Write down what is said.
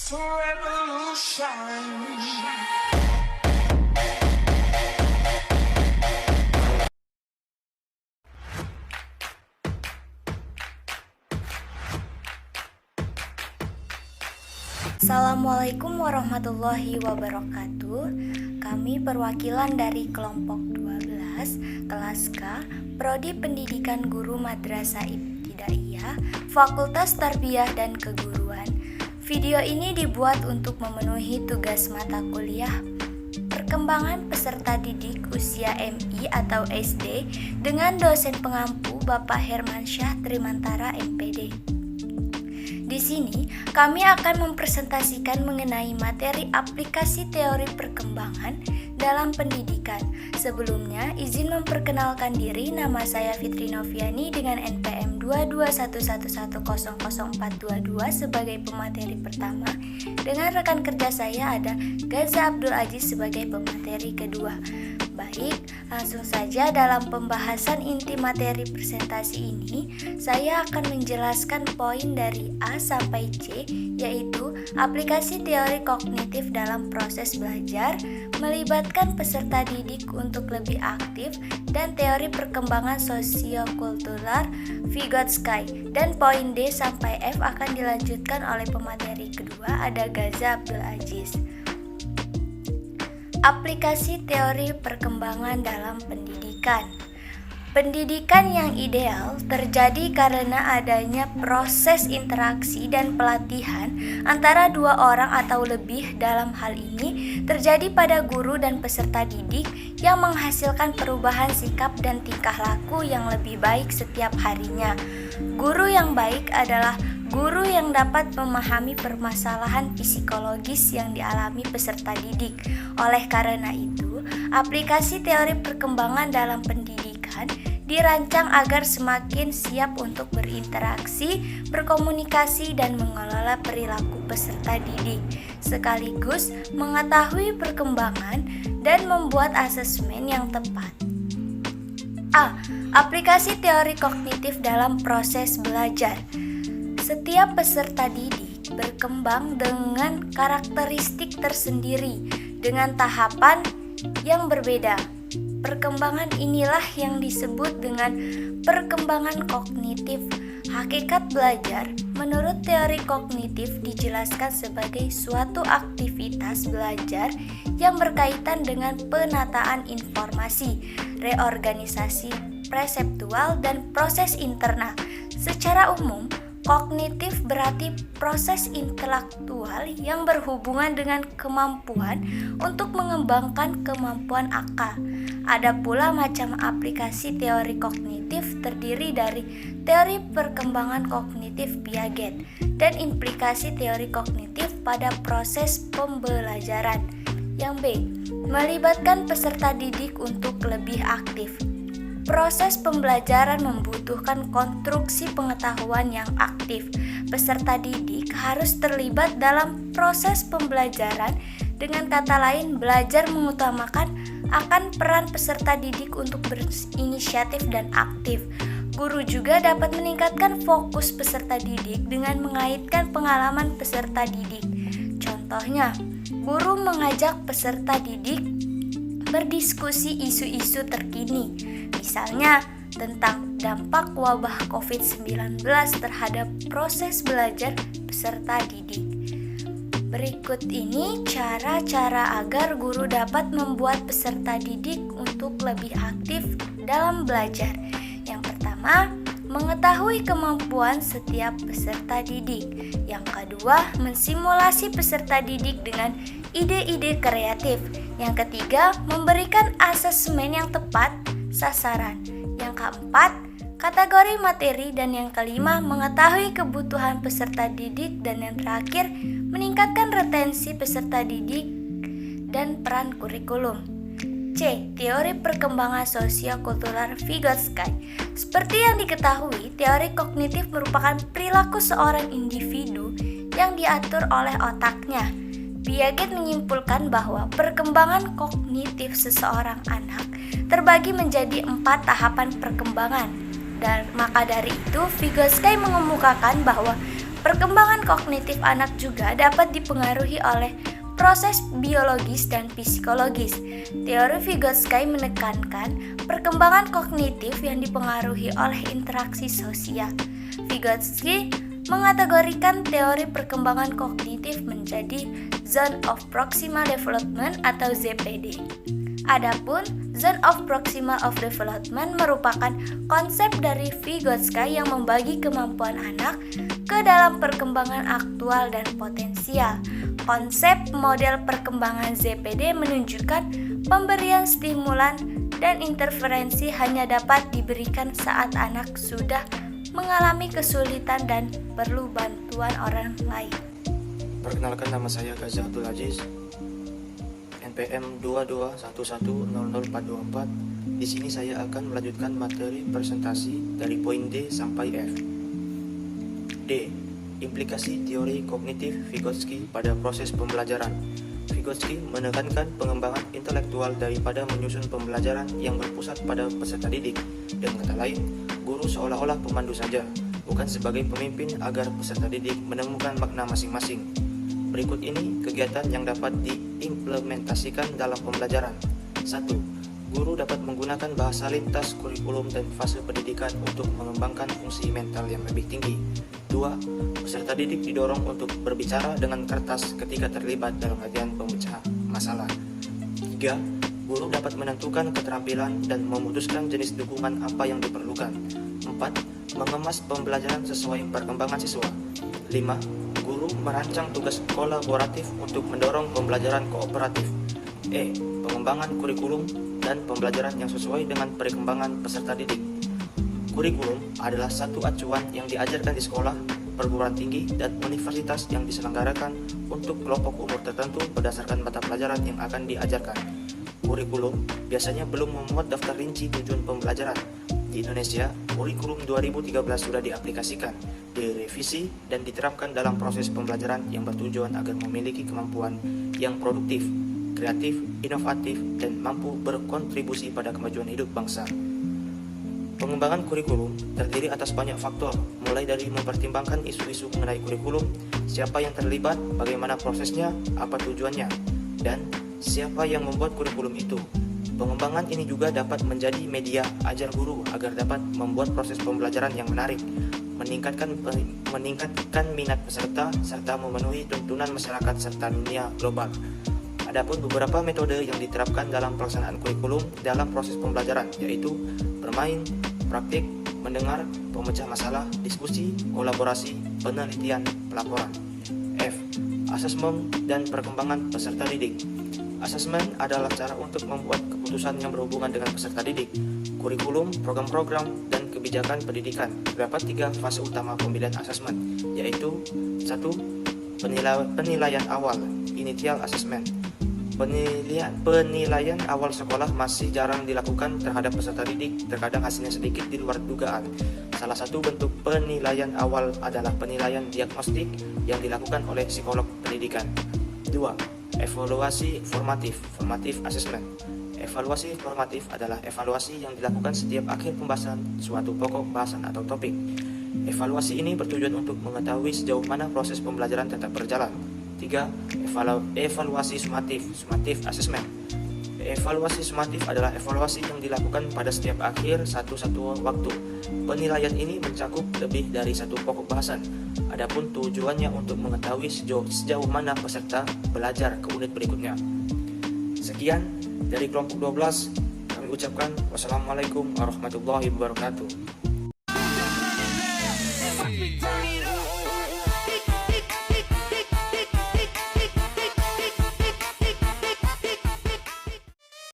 for revolution. Assalamualaikum warahmatullahi wabarakatuh. Kami perwakilan dari kelompok 12 kelas K, Prodi Pendidikan Guru Madrasah Ibtidaiyah, Fakultas Tarbiyah dan Keguruan. Video ini dibuat untuk memenuhi tugas mata kuliah Perkembangan Peserta Didik Usia MI atau SD dengan dosen pengampu Bapak Hermansyah Trimantara MPD. Di sini, kami akan mempresentasikan mengenai materi aplikasi teori perkembangan dalam pendidikan. Sebelumnya, izin memperkenalkan diri, nama saya Fitri Noviani dengan NPM 22111000422 sebagai pemateri pertama. Dengan rekan kerja saya ada Gaza Abdul Aziz sebagai pemateri kedua. Baik, langsung saja dalam pembahasan inti materi presentasi ini, saya akan menjelaskan poin dari A sampai C, yaitu aplikasi teori kognitif dalam proses belajar, melibatkan peserta didik untuk lebih aktif, dan teori perkembangan sosiokultural Vygotsky. Dan poin D sampai F akan dilanjutkan oleh pemateri kedua, ada Gaza Abdul Aziz. Aplikasi teori perkembangan dalam pendidikan. Pendidikan yang ideal terjadi karena adanya proses interaksi dan pelatihan antara dua orang atau lebih. Dalam hal ini terjadi pada guru dan peserta didik yang menghasilkan perubahan sikap dan tingkah laku yang lebih baik setiap harinya. Guru yang baik adalah guru yang dapat memahami permasalahan psikologis yang dialami peserta didik. Oleh karena itu, aplikasi teori perkembangan dalam pendidikan dirancang agar semakin siap untuk berinteraksi, berkomunikasi, dan mengelola perilaku peserta didik, sekaligus mengetahui perkembangan dan membuat asesmen yang tepat. A. Aplikasi teori kognitif dalam proses belajar. Setiap peserta didik berkembang dengan karakteristik tersendiri dengan tahapan yang berbeda. Perkembangan inilah yang disebut dengan perkembangan kognitif. Hakikat belajar menurut teori kognitif dijelaskan sebagai suatu aktivitas belajar yang berkaitan dengan penataan informasi, reorganisasi perseptual, dan proses interna. Secara umum, kognitif berarti proses intelektual yang berhubungan dengan kemampuan untuk mengembangkan kemampuan akal. Ada pula macam aplikasi teori kognitif terdiri dari teori perkembangan kognitif Piaget dan implikasi teori kognitif pada proses pembelajaran. Yang B. Melibatkan peserta didik untuk lebih aktif. Proses pembelajaran membutuhkan konstruksi pengetahuan yang aktif. Peserta didik harus terlibat dalam proses pembelajaran. Dengan kata lain, belajar mengutamakan akan peran peserta didik untuk berinisiatif dan aktif. Guru juga dapat meningkatkan fokus peserta didik dengan mengaitkan pengalaman peserta didik. Contohnya, guru mengajak peserta didik berdiskusi isu-isu terkini, misalnya tentang dampak wabah COVID-19 terhadap proses belajar peserta didik. Berikut ini cara-cara agar guru dapat membuat peserta didik untuk lebih aktif dalam belajar. Yang pertama, mengetahui kemampuan setiap peserta didik. Yang kedua, mensimulasi peserta didik dengan ide-ide kreatif. Yang ketiga, memberikan asesmen yang tepat sasaran. Yang keempat, kategori materi. Dan yang kelima, mengetahui kebutuhan peserta didik. Dan yang terakhir, meningkatkan retensi peserta didik dan peran kurikulum. C. Teori perkembangan sosiokultural Vygotsky. Seperti yang diketahui, teori kognitif merupakan perilaku seorang individu yang diatur oleh otaknya. Piaget menyimpulkan bahwa perkembangan kognitif seseorang anak terbagi menjadi 4 tahapan perkembangan. Dan maka dari itu, Vygotsky mengemukakan bahwa Perkembangan kognitif anak juga dapat dipengaruhi oleh proses biologis dan psikologis. Teori Vygotsky menekankan perkembangan kognitif yang dipengaruhi oleh interaksi sosial. Vygotsky mengategorikan teori perkembangan kognitif menjadi Zone of Proximal Development atau ZPD. Adapun Zone of Proximal of Development merupakan konsep dari Vygotsky yang membagi kemampuan anak ke dalam perkembangan aktual dan potensial. Konsep model perkembangan ZPD menunjukkan pemberian stimulan dan interferensi hanya dapat diberikan saat anak sudah mengalami kesulitan dan perlu bantuan orang lain. Perkenalkan, nama saya Gaza Abdul Aziz, NPM 221100424. Di sini saya akan melanjutkan materi presentasi dari poin D sampai F. D. Implikasi teori kognitif Vygotsky pada proses pembelajaran. Vygotsky menekankan pengembangan intelektual daripada menyusun pembelajaran yang berpusat pada peserta didik. Dengan kata lain, guru seolah-olah pemandu saja, bukan sebagai pemimpin agar peserta didik menemukan makna masing-masing. Berikut ini kegiatan yang dapat diimplementasikan dalam pembelajaran. 1. Guru dapat menggunakan bahasa lintas kurikulum dan fase pendidikan untuk mengembangkan fungsi mental yang lebih tinggi. 2. Peserta didik didorong untuk berbicara dengan kertas ketika terlibat dalam latihan pemecah masalah. 3. Guru dapat menentukan keterampilan dan memutuskan jenis dukungan apa yang diperlukan. 4. Mengemas pembelajaran sesuai perkembangan siswa. 5. Guru merancang tugas kolaboratif untuk mendorong pembelajaran kooperatif. E. Pengembangan kurikulum dan pembelajaran yang sesuai dengan perkembangan peserta didik. Kurikulum adalah satu acuan yang diajarkan di sekolah, perguruan tinggi, dan universitas yang diselenggarakan untuk kelompok umur tertentu berdasarkan mata pelajaran yang akan diajarkan. Kurikulum biasanya belum memuat daftar rinci tujuan pembelajaran. Di Indonesia, kurikulum 2013 sudah diaplikasikan, direvisi, dan diterapkan dalam proses pembelajaran yang bertujuan agar memiliki kemampuan yang produktif, kreatif, inovatif, dan mampu berkontribusi pada kemajuan hidup bangsa. Pengembangan kurikulum terdiri atas banyak faktor, mulai dari mempertimbangkan isu-isu mengenai kurikulum, siapa yang terlibat, bagaimana prosesnya, apa tujuannya, dan siapa yang membuat kurikulum itu. Pengembangan ini juga dapat menjadi media ajar guru agar dapat membuat proses pembelajaran yang menarik, meningkatkan minat peserta, serta memenuhi tuntunan masyarakat serta dunia global. Adapun beberapa metode yang diterapkan dalam pelaksanaan kurikulum dalam proses pembelajaran, yaitu bermain, praktik, mendengar, pemecah masalah, diskusi, kolaborasi, penelitian, pelaporan. F. Asesmen dan perkembangan peserta didik. Asesmen adalah cara untuk membuat keputusan yang berhubungan dengan peserta didik. Kurikulum, program-program, dan kebijakan pendidikan. Terdapat 3 fase utama pemilihan asesmen, yaitu 1. Penilaian awal, initial assessment. Penilaian awal sekolah masih jarang dilakukan terhadap peserta didik, terkadang hasilnya sedikit di luar dugaan. Salah satu bentuk penilaian awal adalah penilaian diagnostik yang dilakukan oleh psikolog pendidikan. 2. Evaluasi formatif, formative assessment. Evaluasi formatif adalah evaluasi yang dilakukan setiap akhir pembahasan suatu pokok bahasan atau topik. Evaluasi ini bertujuan untuk mengetahui sejauh mana proses pembelajaran tetap berjalan. 3. Evaluasi sumatif, summative assessment. Evaluasi sumatif adalah evaluasi yang dilakukan pada setiap akhir satu waktu. Penilaian ini mencakup lebih dari satu pokok bahasan. Adapun tujuannya untuk mengetahui sejauh mana peserta belajar ke unit berikutnya. Sekian dari kelompok 12, kami ucapkan wassalamualaikum warahmatullahi wabarakatuh.